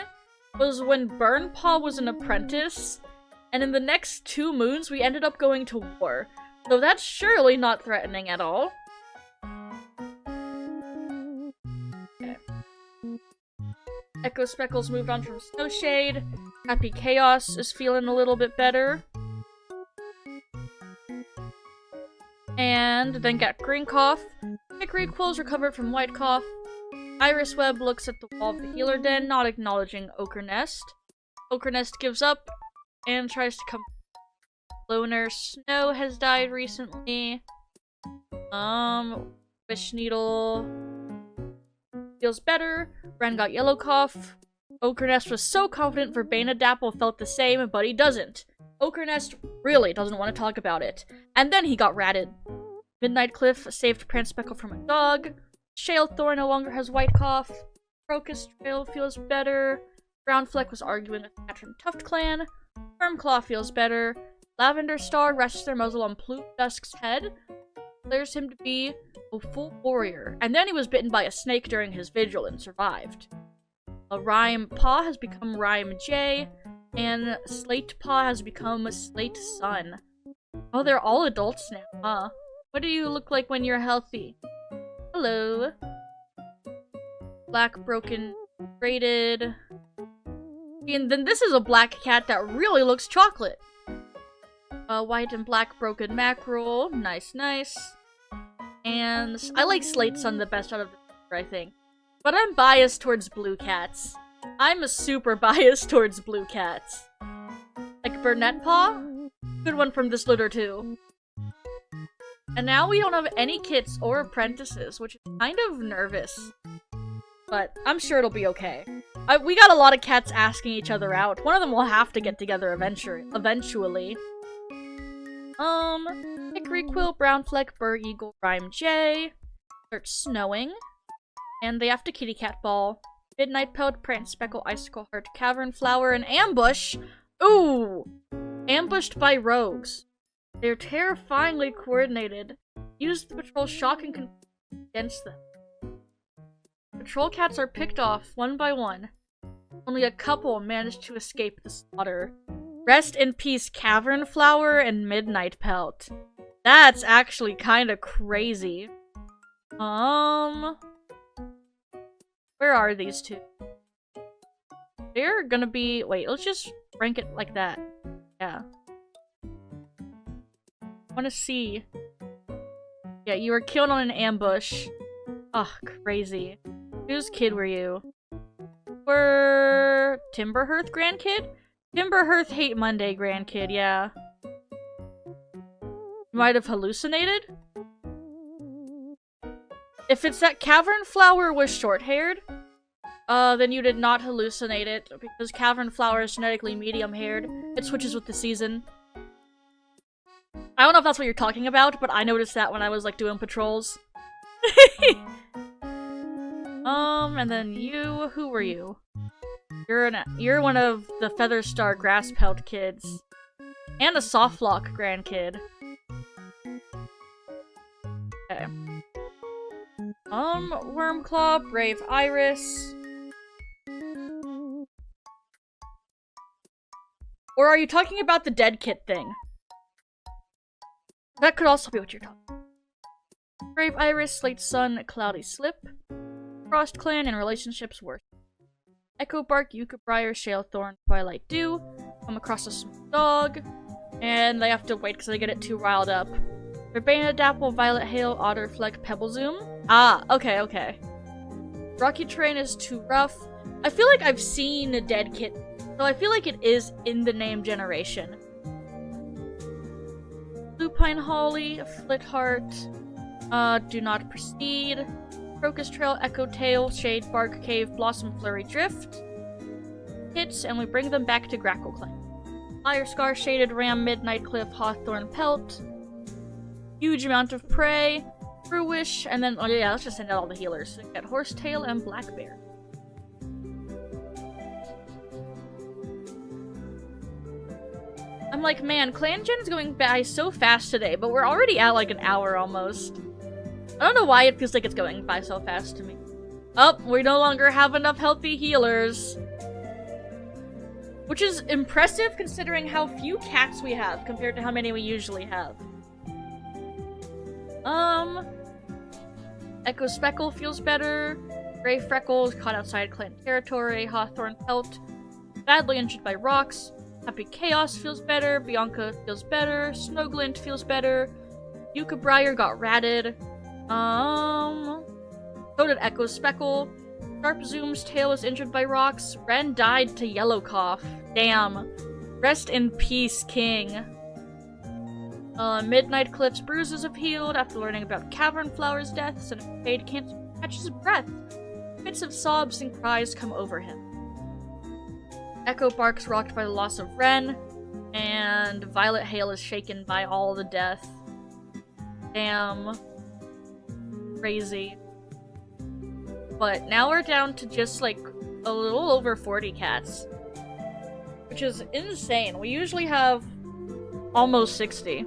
was when Burnpaw was an apprentice, and in the next 2 moons we ended up going to war. So that's surely not threatening at all. Okay. Echo Speckles moved on from Snowshade. Happy Chaos is feeling a little bit better. And then got Green Cough. Hickory Quills recovered from White Cough. Iris Web looks at the wall of the healer den, not acknowledging Ochre Nest. Ochre Nest gives up and tries to come. Loner Snow has died recently. Wish Needle feels better. Ren got Yellow Cough. Ochre Nest was so confident Verbena Dapple felt the same, but he doesn't. Ochre Nest really doesn't want to talk about it. And then he got ratted. Midnight Cliff saved Prance Speckle from a dog. Shale Thorn no longer has White Cough. Crocus Trail feels better. Brown Fleck was arguing with Cat from Tuft Clan. Firmclaw feels better. Lavender Star rests their muzzle on Plume Dusk's head. Declares him to be a full warrior. And then he was bitten by a snake during his vigil and survived. A Rhyme Paw has become Rhyme J. And Slate Paw has become Slate Sun. Oh, they're all adults now, huh? What do you look like when you're healthy? Hello. Black Broken Braided. And then this is a black cat that really looks chocolate. White and Black Broken Mackerel. Nice, nice. And I like Slate Sun the best out of the two, I think. But I'm biased towards blue cats. I'm super biased towards blue cats. Like Burnett Paw? Good one from this litter too. And now we don't have any kits or apprentices, which is kind of nervous. But I'm sure it'll be okay. We got a lot of cats asking each other out. One of them will have to get together eventually. Hickory Quill, Brown Fleck, Burr Eagle, Rhyme J. Starts snowing. And they have to kitty cat ball. Midnight Pelt, Prance Speckle, Icicle Heart, Cavern Flower, and Ambush! Ooh! Ambushed by rogues. They're terrifyingly coordinated. Use the patrol shock and confusion against them. Patrol cats are picked off one by one. Only a couple managed to escape the slaughter. Rest in peace, Cavern Flower and Midnight Pelt. That's actually kind of crazy. Where are these two? They're gonna be... Wait, let's just rank it like that. Yeah. I wanna see. Yeah, you were killed on an ambush. Ugh, crazy. Whose kid were you? Were Timberhearth grandkid? Timberhearth Hate Monday, grandkid, yeah. Might have hallucinated? If it's that Cavern Flower was short-haired, then you did not hallucinate it, because Cavern Flower is genetically medium-haired. It switches with the season. I don't know if that's what you're talking about, but I noticed that when I was, like, doing patrols. And then you, who were you? You're one of the Featherstar Grasspelt kids. And a Softlock grandkid. Okay. Wormclaw, Brave Iris. Or are you talking about the dead kit thing? That could also be what you're talking about. Brave Iris, Slate Sun, Cloudy Slip. Starclan and relationships worse. Echo Bark, Yucca Briar, Shalethorn, Twilight Dew. Come across a small dog. And they have to wait because they get it too riled up. Verbena, Dapple, Violet Hail, Otterfleck, Pebblezoom. Ah, okay, okay. Rocky Terrain is too rough. I feel like I've seen a dead kit, so I feel like it is in the name generation. Lupine Holly, Flitheart, Do Not Proceed, Crocus Trail, Echo Tail, Shade Bark, Cave, Blossom, Flurry, Drift. Hits, and we bring them back to Grackle Clan. Fire Scar, Shaded Ram, Midnight Cliff, Hawthorn Pelt. Huge amount of prey, Fruish, and then, oh yeah, let's just send out all the healers. We got Horsetail and Black Bear. I'm like, man, Clangen's going by so fast today, but we're already at like an hour almost. I don't know why it feels like it's going by so fast to me. Oh, we no longer have enough healthy healers. Which is impressive considering how few cats we have compared to how many we usually have. Echo Speckle feels better. Gray Freckles caught outside clan territory. Hawthorn Pelt badly injured by rocks. Happy Chaos feels better. Bianca feels better. Snowglint feels better. Yucca Briar got ratted. So did Echo Speckle. Sharp Zoom's tail was injured by rocks. Ren died to Yellow Cough. Damn. Rest in peace, King. Midnight Cliff's bruises have healed after learning about Cavern Flower's deaths, and Fade can't catch his breath. Fits of sobs and cries come over him. Echo Bark's rocked by the loss of Ren, and Violet Hail is shaken by all the death. Damn. Crazy. But now we're down to just, like, a little over 40 cats. Which is insane. We usually have almost 60.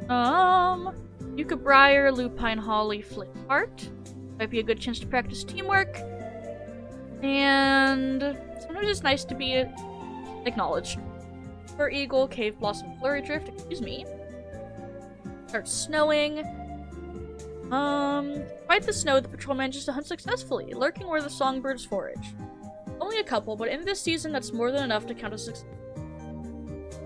Yucca Briar, Lupine Holly, Flitheart. Might be a good chance to practice teamwork. And sometimes it's nice to be acknowledged. Fur Eagle, Cave Blossom, Flurry Drift, excuse me. Starts snowing. Despite the snow, the patrol manages to hunt successfully, lurking where the songbirds forage. Only a couple, but in this season that's more than enough to count as success.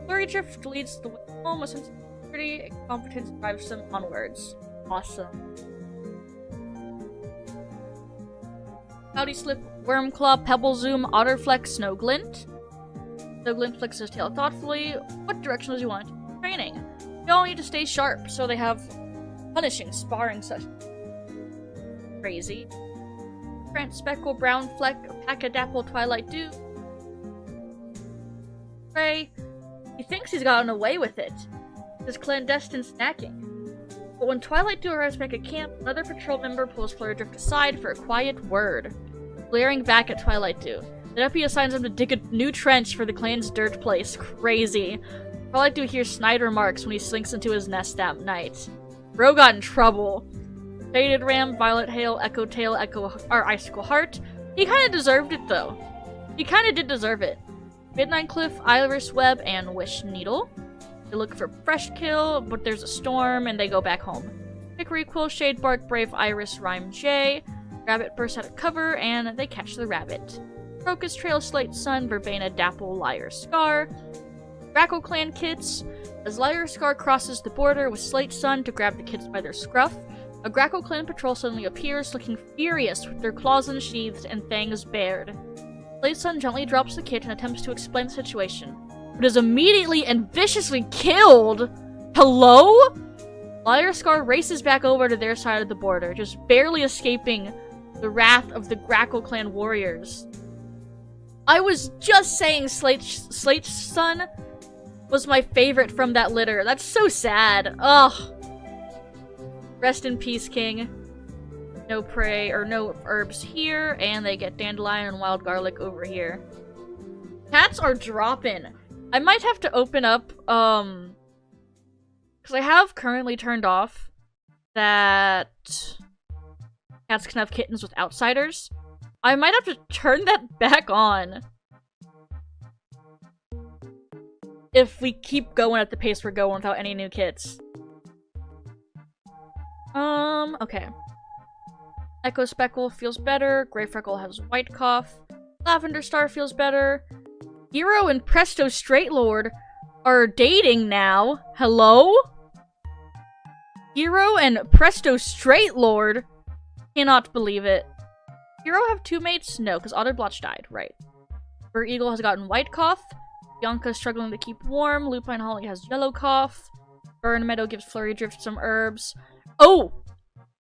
Flurry Drift leads the way home, a sense of security and competence drives them onwards. Awesome. Cloudy Slip, Wormclaw, Pebblezoom, Otterfleck, Snowglint. Snowglint flicks his tail thoughtfully. What direction does he want? Training. They all need to stay sharp, so they have punishing sparring sessions. Crazy. Grant Speckle, Brown Fleck, Packadapple, Twilight Dew. Ray. He thinks he's gotten away with it. His clandestine snacking. But when Twilight Dew arrives back at camp, another patrol member pulls Flurry Drift aside for a quiet word. Glaring back at Twilight Dew. The deputy assigns him to dig a new trench for the clan's dirt place. Crazy. Twilight Dew hears snide remarks when he slinks into his nest that night. Bro got in trouble. Shaded Ram, Violet Hail, Echo Tail, Icicle Heart. He kinda deserved it though. He kinda did deserve it. Midnight Cliff, Iris Web, and Wish Needle. They look for fresh kill, but there's a storm, and they go back home. Hickory Quill, Shade Bark, Brave Iris, Rhyme J. Rabbit bursts out of cover, and they catch the rabbit. Crocus Trail, Slate Sun, Verbena, Dapple, Liar Scar. Grackle Clan kits. As Liar Scar crosses the border with Slate Sun to grab the kids by their scruff, a Grackle Clan patrol suddenly appears, looking furious with their claws unsheathed and fangs bared. Sun gently drops the kit and attempts to explain the situation, but is immediately and viciously killed. Hello? Liar Scar races back over to their side of the border, just barely escaping the wrath of the Grackle Clan warriors. I was just saying Slate's son was my favorite from that litter. That's so sad. Ugh. Rest in peace, King. No prey or no herbs here, and they get dandelion and wild garlic over here. Cats are dropping. I might have to open up, because I have currently turned off that cats can have kittens with outsiders. I might have to turn that back on if we keep going at the pace we're going without any new kits. Okay. Echo Speckle feels better. Grey Freckle has white cough. Lavender Star feels better. Hero and Presto Straight Lord are dating now. Hello? Hero and Presto Straight Lord? Cannot believe it. Hero have two mates? No, because Otterblotch died, right. Fur Eagle has gotten white cough. Bianca is struggling to keep warm. Lupine Holly has yellow cough. Burn Meadow gives Flurry Drift some herbs. Oh!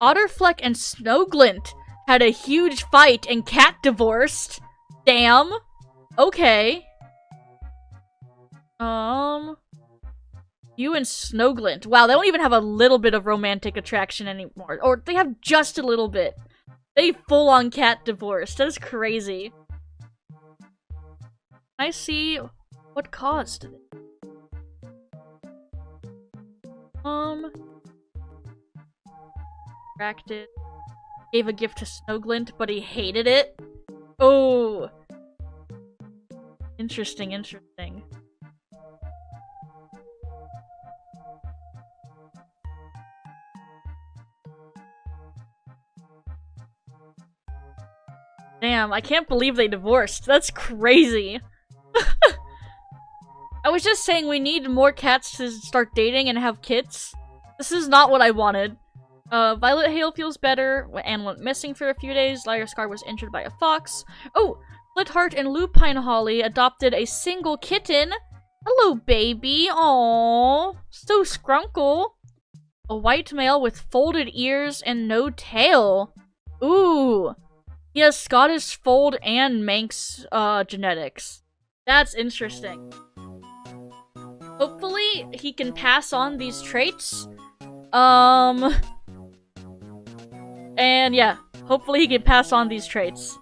Otterfleck and Snowglint had a huge fight and Cat divorced. Damn. Okay. You and Snowglint. Wow, they don't even have a little bit of romantic attraction anymore. Or they have just a little bit. They full-on Cat divorced. That is crazy. I see what caused it. Distracted. Gave a gift to Snowglint, but he hated it. Oh. Interesting, interesting. Damn, I can't believe they divorced. That's crazy. I was just saying we need more cats to start dating and have kids. This is not what I wanted. Violet Hale feels better and went missing for a few days. Liar Scar was injured by a fox. Oh, Flitheart and Lupine Holly adopted a single kitten. Hello, baby. Aww. So scrunkle. A white male with folded ears and no tail. Ooh. He has Scottish Fold and Manx genetics. That's interesting. Hopefully, he can pass on these traits. And yeah, hopefully he can pass on these traits.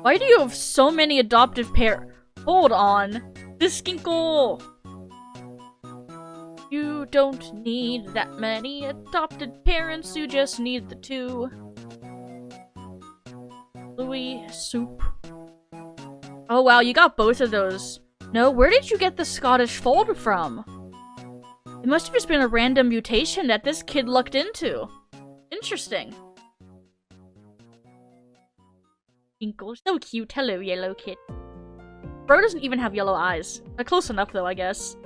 Why do you have so many adoptive pair? Hold on. This Skinkle! You don't need that many adopted parents, you just need the two. Louis Soup. Oh wow, you got both of those. No, where did you get the Scottish Fold from? It must have just been a random mutation that this kid lucked into. Interesting. Inkle, so cute. Hello, yellow kid. Bro doesn't even have yellow eyes. Close enough though, I guess.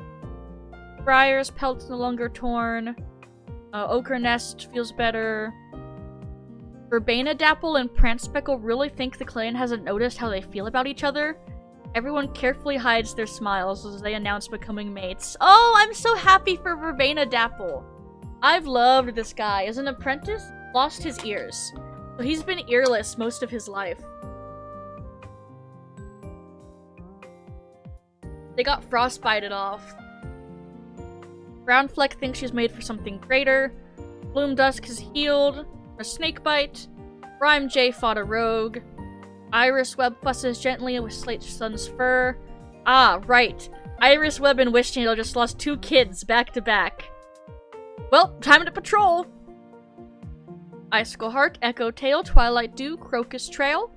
Briar's pelt's no longer torn. Ochre Nest feels better. Verbena Dapple and Prance Speckle really think the clan hasn't noticed how they feel about each other. Everyone carefully hides their smiles as they announce becoming mates. Oh, I'm so happy for Verbena Dapple. I've loved this guy. As an apprentice, lost his ears. So he's been earless most of his life. They got frostbited off. Brownfleck thinks she's made for something greater. Bloomdusk is healed. A snakebite. Rhyme J fought a rogue. Iris Web fusses gently with Slate's son's fur. Ah, right. Iris Web and Wish Needle just lost 2 kids back to back. Well, time to patrol! Icicle Heart, Echo Tail, Twilight Dew, Crocus Trail.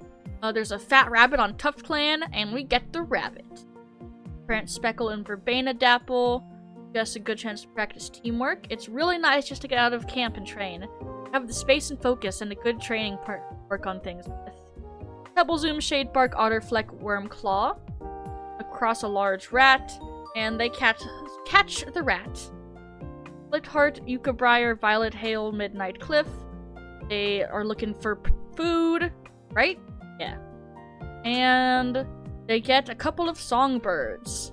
There's a fat rabbit on Tuft Clan, and we get the rabbit. Prance Speckle and Verbena Dapple. Just a good chance to practice teamwork. It's really nice just to get out of camp and train. Have the space and focus and a good training part to work on things with. Pebble Zoom, Shadebark, Otterfleck, Wormclaw. Across a large rat, and they catch the rat. Flitheart, Yucca Briar, Violet Hale, Midnight Cliff. They are looking for food, right? Yeah. And they get a couple of songbirds.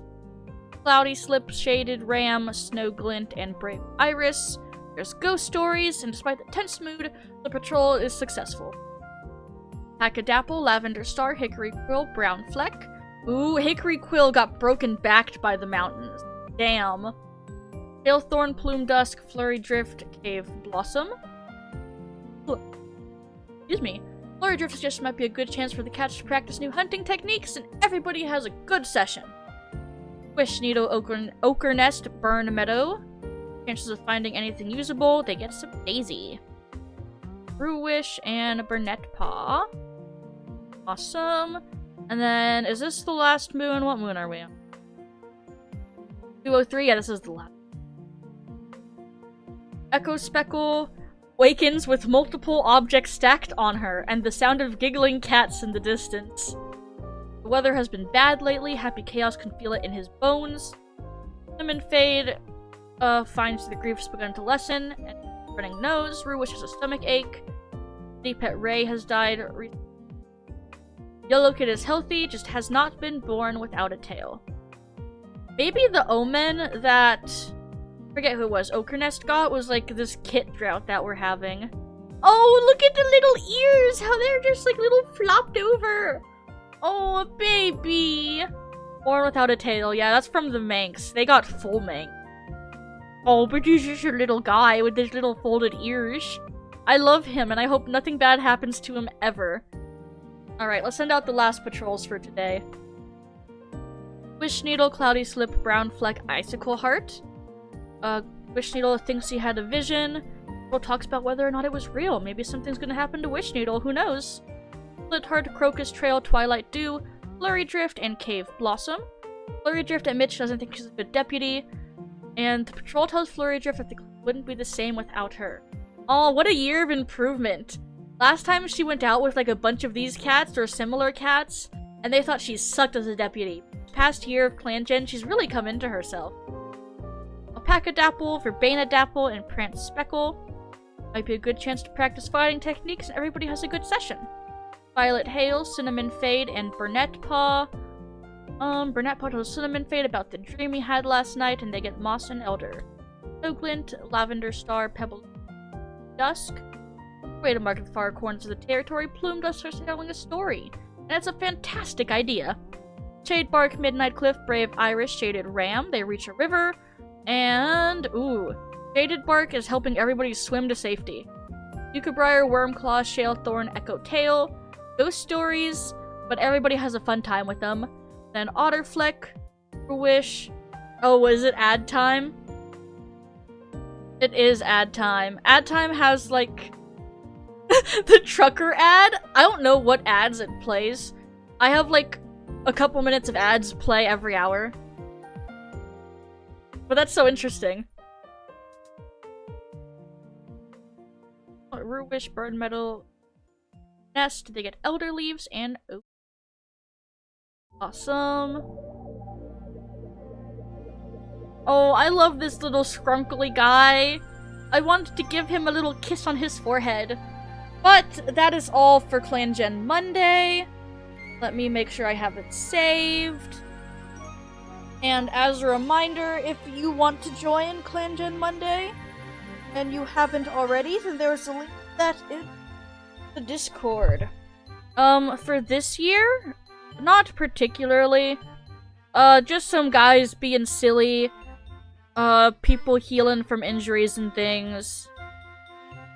Cloudy Slip, Shaded Ram, Snow Glint, and Brave Iris. There's ghost stories, and despite the tense mood, the patrol is successful. Packadapple, Lavender Star, Hickory Quill, Brown Fleck. Ooh, Hickory Quill got broken backed by the mountains. Damn. Tailthorn, Plume Dusk, Flurry Drift, Cave Blossom. Excuse me. Flurry Drift suggestion might be a good chance for the cats to practice new hunting techniques, and everybody has a good session. Wish Needle, Ochre Nest, Burn Meadow. Chances of finding anything usable, they get some Daisy. Brew Wish and Burnett Paw. Awesome. And then, is this the last moon? What moon are we on? 203? Yeah, this is the last. Echo Speckle wakens with multiple objects stacked on her, and the sound of giggling cats in the distance. The weather has been bad lately. Happy Chaos can feel it in his bones. Cinnamon Fade finds the grief's begun to lessen, and running nose. Ruwish has a stomach ache. City Pet Ray has died. Yellow Kid is healthy, just has not been born without a tail. Maybe the omen that, I forget who it was, Ochre Nest got was like this kit drought that we're having. Oh, look at the little ears! How they're just like little flopped over! Oh, a baby! Born without a tail. Yeah, that's from the Manx. They got full Manx. Oh, but he's just a little guy with his little folded ears. I love him, and I hope nothing bad happens to him ever. Alright, let's send out the last patrols for today. Wish Needle, Cloudy Slip, Brown Fleck, Icicle Heart. Wish Needle thinks he had a vision. Well, talks about whether or not it was real. Maybe something's gonna happen to Wish Needle, who knows? Split Heart, Crocus Trail, Twilight Dew, Flurry Drift, and Cave Blossom. Flurry Drift admits she doesn't think she's a good deputy. And the patrol tells Flurry Drift that the wouldn't be the same without her. Oh, what a year of improvement. Last time she went out with like a bunch of these cats or similar cats, and they thought she sucked as a deputy. Past year of Clangen, she's really come into herself. Alpacadapple, Verbanadapple, and Prance Speckle. Might be a good chance to practice fighting techniques, and everybody has a good session. Violet Hail, Cinnamon Fade, and Burnett Paw. Burnett Paw tells Cinnamon Fade about the dream he had last night, and they get Moss and Elder. Snoglint, Lavender Star, Pebble Dusk. Way to mark the far corners of the territory, Plume Dusk starts telling a story, and it's a fantastic idea. Shadebark, Midnight Cliff, Brave Iris, Shaded Ram, they reach a river, and ooh, Shaded Bark is helping everybody swim to safety. Yucabriar, Wormclaw, Shalethorn, Echo Tail, ghost stories, but everybody has a fun time with them. Then Otterfleck, Wish. Oh, is it ad time? It is ad time. Ad time has like the trucker ad. I don't know what ads it plays. I have like a couple minutes of ads play every hour. But that's so interesting. Ruwish, Burn Metal, Nest, they get Elder Leaves and Oak. Awesome. Oh, I love this little scrunkly guy. I wanted to give him a little kiss on his forehead. But that is all for Clangen Monday. Let me make sure I have it saved. And as a reminder, if you want to join Clangen Monday, and you haven't already, then there's a link that is the Discord. For this year, not particularly. Just some guys being silly. People healing from injuries and things.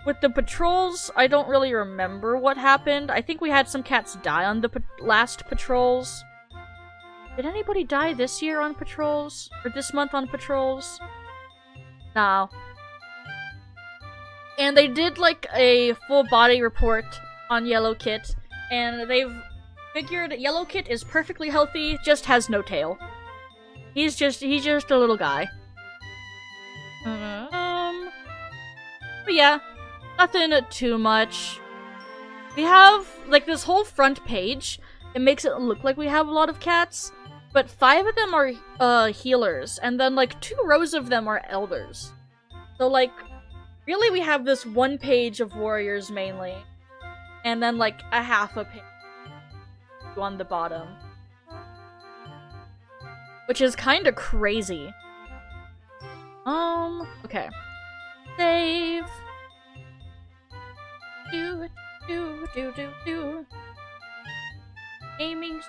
With the patrols, I don't really remember what happened. I think we had some cats die on the last patrols. Did anybody die this year on patrols? Or this month on patrols? No. And they did, like, a full body report on Yellow Kit, and they've figured Yellow Kit is perfectly healthy, just has no tail. He's just a little guy. But yeah, nothing too much. We have, like, this whole front page. It makes it look like we have a lot of cats, but 5 of them are, healers, and then, like, 2 rows of them are elders. So, like, really we have this 1 page of warriors mainly, and then, like, a half a page. on the bottom. Which is kind of crazy. Okay. Save. Do. Aiming